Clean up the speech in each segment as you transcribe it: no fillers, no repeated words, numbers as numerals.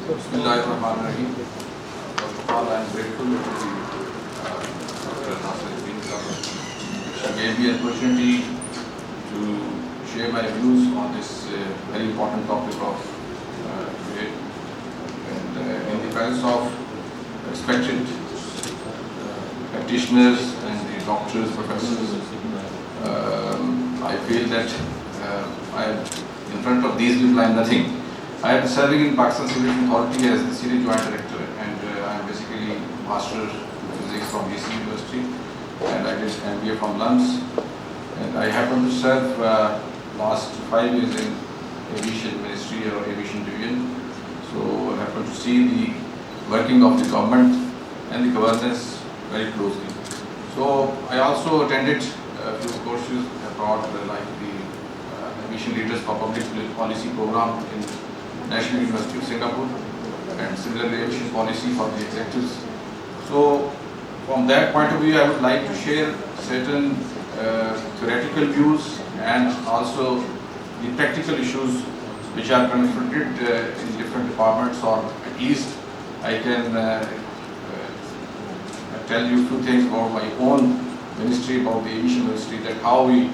Bismillahirrahmanirrahim. First of all, I am grateful to Dr. Nasira, which gave me an opportunity to share my views on this very important topic of today. And in the presence of respected practitioners and the doctors, professors, I feel that I am in front of these people. I am nothing. I am serving in Pakistan Civil Authority as the Senior Joint Director, and I am basically Master of Physics from BC University, and I did MBA from LUMS, and I happen to serve last 5 years in Aviation Ministry or Aviation Division. So I happen to see the working of the government and the governance very closely. So I also attended a few courses abroad, like the Aviation Leaders for Public Policy Program in National University of Singapore, and similarly aviation policy for the executives. So from that point of view, I would like to share certain theoretical views and also the practical issues which are confronted in different departments, or at least I can tell you a few things about my own ministry, about the aviation ministry, that how we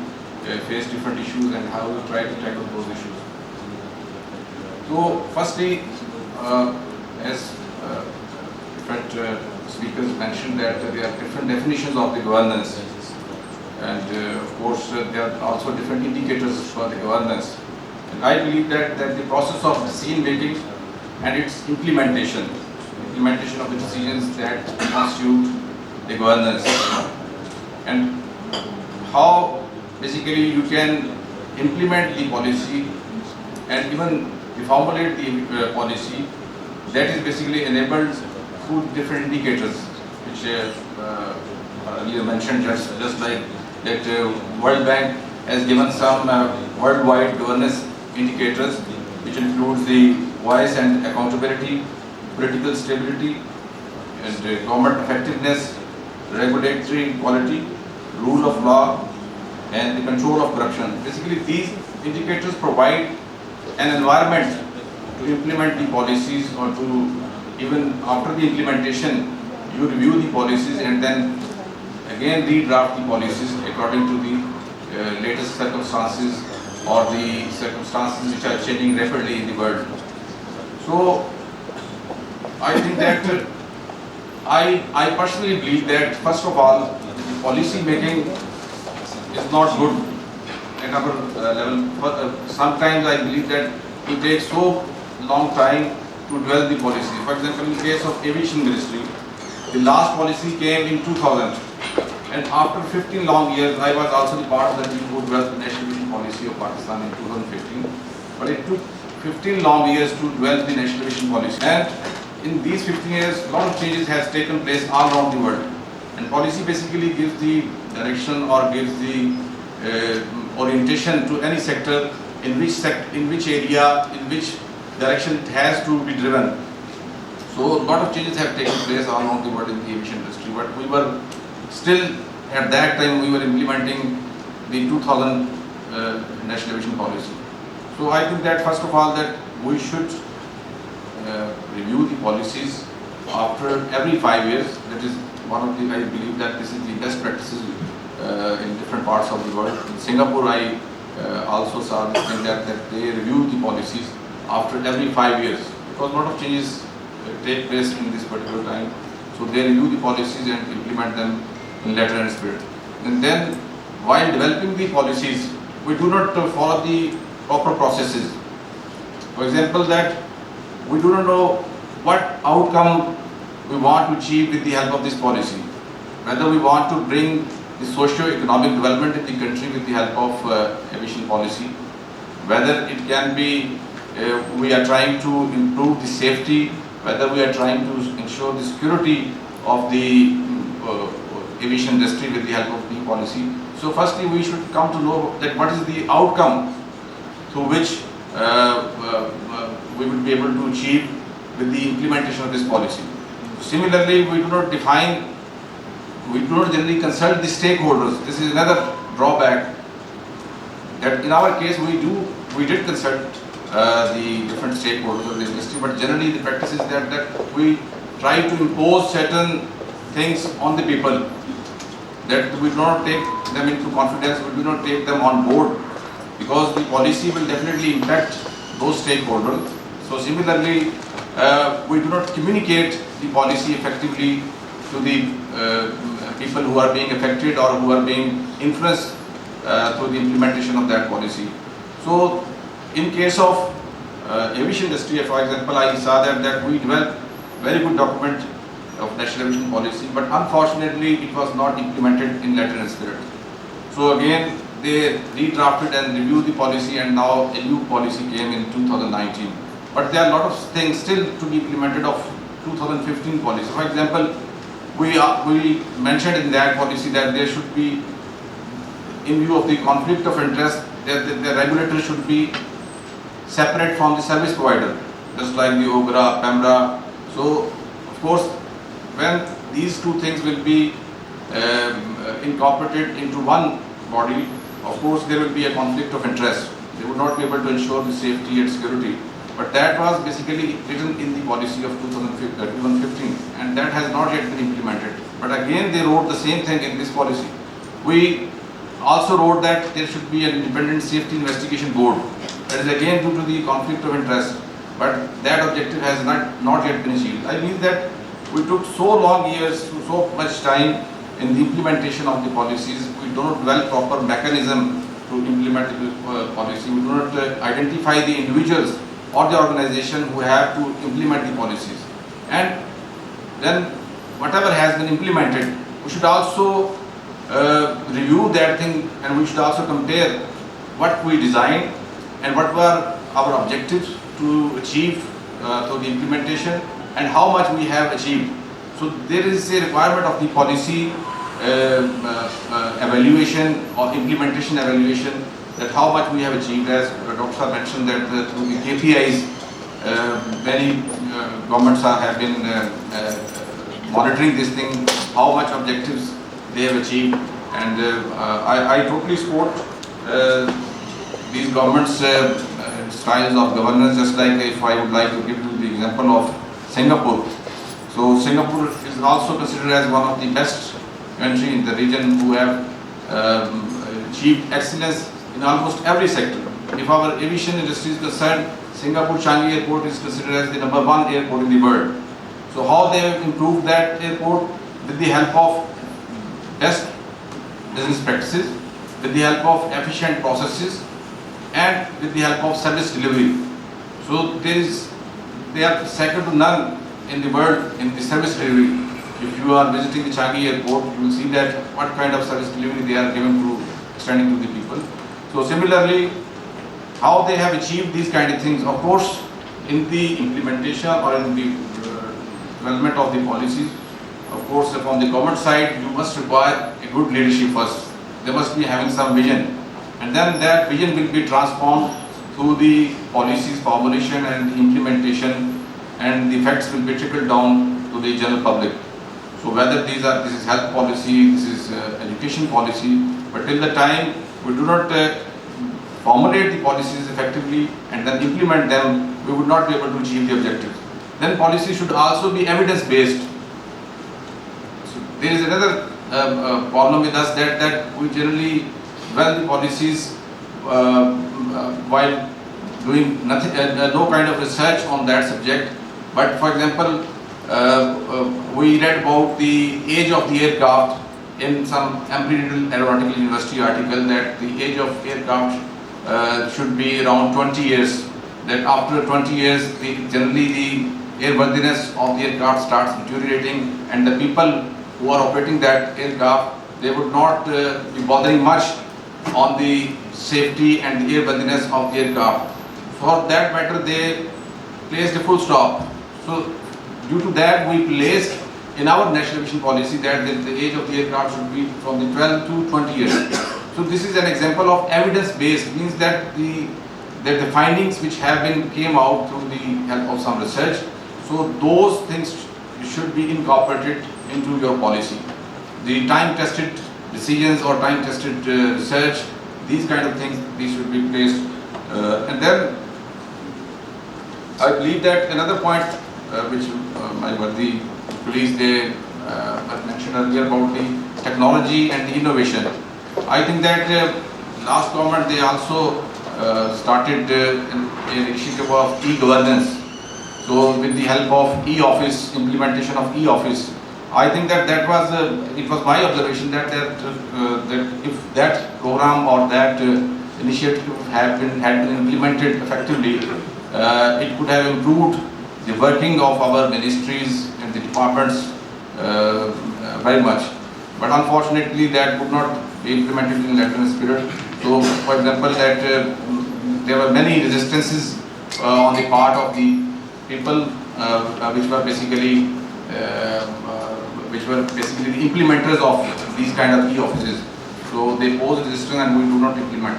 face different issues and how we try to tackle those issues. So firstly, as different speakers mentioned, that there are different definitions of the governance, and of course there are also different indicators for the governance. And I believe that the process of decision making and its implementation of the decisions that constitute the governance, and how basically you can implement the policy and even formulate the policy, that is basically enabled through different indicators, which earlier mentioned, just like that World Bank has given some worldwide governance indicators, which includes the voice and accountability, political stability, and government effectiveness, regulatory quality, rule of law, and the control of corruption. Basically, these indicators provide an environment to implement the policies, or to, even after the implementation, you review the policies and then again redraft the policies according to the latest circumstances or the circumstances which are changing rapidly in the world. So I think that I personally believe that first of all, policy making is not good at our level. Sometimes I believe that it takes so long time to develop the policy. For example, in the case of aviation ministry, the last policy came in 2000, and after 15 long years, I was also the part of the team who developed the national aviation policy of Pakistan in 2015. But it took 15 long years to develop the national aviation policy, and in these 15 years, a lot of changes has taken place all around the world. And policy basically gives the direction or gives the orientation to any sector, in which area, in which direction it has to be driven. So a lot of changes have taken place all around the world in the aviation industry, but we were still, at that time, we were implementing the 2000 national aviation policy. So I think that first of all, that we should review the policies after every 5 years. That is one of the, I believe that this is the best practices in different parts of the world. In Singapore, I also saw this thing that they review the policies after every 5 years, because a lot of changes take place in this particular time. So they review the policies and implement them in letter and spirit. And then, while developing the policies, we do not follow the proper processes. For example, that we do not know what outcome we want to achieve with the help of this policy. Whether we want to bring the socio-economic development in the country with the help of aviation policy, whether it can be we are trying to improve the safety, whether we are trying to ensure the security of the aviation industry with the help of the policy. So firstly, we should come to know that what is the outcome through which we will be able to achieve with the implementation of this policy. Similarly, we do not generally consult the stakeholders. This is another drawback, that in our case we did consult the different stakeholders of the industry, but generally the practice is that we try to impose certain things on the people, that we do not take them into confidence, we do not take them on board, because the policy will definitely impact those stakeholders. So similarly, we do not communicate the policy effectively to the people who are being affected or who are being influenced through the implementation of that policy. So in case of aviation industry, for example, I saw that we developed very good document of national aviation policy, but unfortunately it was not implemented in letter and spirit. So again, they redrafted and reviewed the policy, and now a new policy came in 2019. But there are a lot of things still to be implemented of 2015 policy. For example, we mentioned in that policy that there should be, in view of the conflict of interest, that the regulator should be separate from the service provider, just like the OGRA, PEMRA. So, of course, when these two things will be incorporated into one body, of course there will be a conflict of interest. They would not be able to ensure the safety and security. But that was basically written in the policy of 2015, and that has not yet been implemented. But again, they wrote the same thing in this policy. We also wrote that there should be an independent safety investigation board. That is again due to the conflict of interest, but that objective has not yet been achieved. I mean that we took so long years, so much time in the implementation of the policies. We do not develop proper mechanism to implement the policy. We do not identify the individuals or the organization who have to implement the policies. And then whatever has been implemented, we should also review that thing, and we should also compare what we designed and what were our objectives to achieve through the implementation and how much we have achieved. So there is a requirement of the policy evaluation or implementation evaluation, that how much we have achieved. As Dr. mentioned, that through the KPIs, many governments have been monitoring this thing, how much objectives they have achieved, and I totally support these governments' styles of governance. Just like if I would like to give you the example of Singapore. So Singapore is also considered as one of the best countries in the region who have achieved excellence in almost every sector. If our aviation industry is concerned, Singapore Changi Airport is considered as the #1 airport in the world. So how they have improved that airport? With the help of best business practices, with the help of efficient processes, and with the help of service delivery. So they are second to none in the world in the service delivery. If you are visiting the Changi Airport, you will see that what kind of service delivery they are giving to extending to the people. So similarly, how they have achieved these kind of things, of course, in the implementation or in the development of the policies, of course, from the government side, you must require a good leadership first. They must be having some vision, and then that vision will be transformed through the policies formulation and implementation, and the effects will be trickled down to the general public. So whether this is health policy, this is education policy, but till the time we do not formulate the policies effectively and then implement them, we would not be able to achieve the objectives. Then policy should also be evidence-based. So there is another problem with us, that we generally develop the policies while doing nothing, no kind of research on that subject. But for example, we read about the age of the aircraft in some Imperial Aeronautical University article, that the age of aircraft should be around 20 years. That after 20 years, generally the airworthiness of the aircraft starts deteriorating, and the people who are operating that aircraft, they would not be bothering much on the safety and the airworthiness of the aircraft. For that matter, they placed a full stop. So due to that, we placed in our national aviation policy that the age of the aircraft should be from the 12 to 20 years. So this is an example of evidence-based, means that the findings which have been came out through the help of some research, so those things should be incorporated into your policy. The time-tested decisions or time-tested research, these kind of things, these should be placed. And then I believe that another point which my worthy colleagues they mentioned earlier about the technology and the innovation. I think that last government they also started an initiative of e-governance. So with the help of e-office, implementation of e-office, I think that it was my observation that if that program or that initiative had been implemented effectively, it could have improved the working of our ministries and the departments very much. But unfortunately, that could not be implemented in lateral spirit. So, for example, that there were many resistances on the part of the people, which were basically the implementers of these kind of e-offices. So they pose resistance and we do not implement.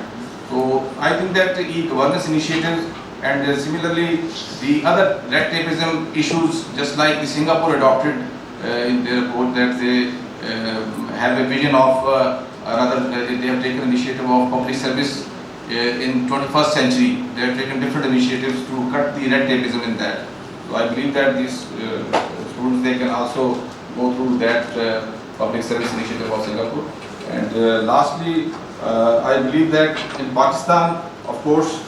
So I think that the e-governance initiatives and similarly the other red tapeism issues, just like the Singapore adopted in their report that they have a vision of they have taken initiative of public service in 21st century. They have taken different initiatives to cut the red tapeism in that. So I believe that these students they can also go through that public service initiative of Singapore. And lastly, I believe that in Pakistan, of course,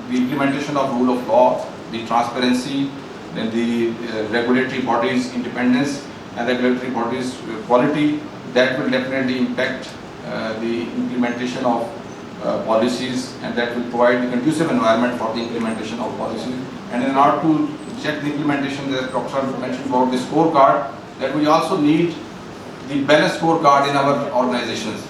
the implementation of rule of law, the transparency, then the regulatory bodies' independence and regulatory bodies' quality, that will definitely impact the implementation of policies, and that will provide the conducive environment for the implementation of policies. And in order to check the implementation, as Dr. mentioned about the scorecard, that we also need the balanced scorecard in our organizations.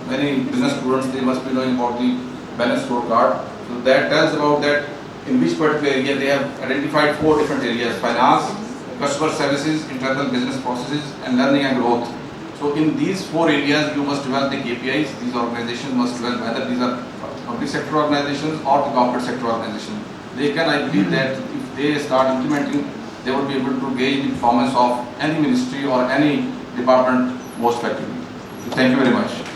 Many business students, they must be knowing about the balanced scorecard. So that tells about that in which particular area they have identified 4 different areas: finance, customer services, internal business processes, and learning and growth. So in these 4 areas, you must develop the KPIs. These organizations must develop whether these are public sector organizations or the corporate sector organizations. They can, I believe that if they start implementing, they will be able to gauge the performance of any ministry or any department most effectively. So thank you very much.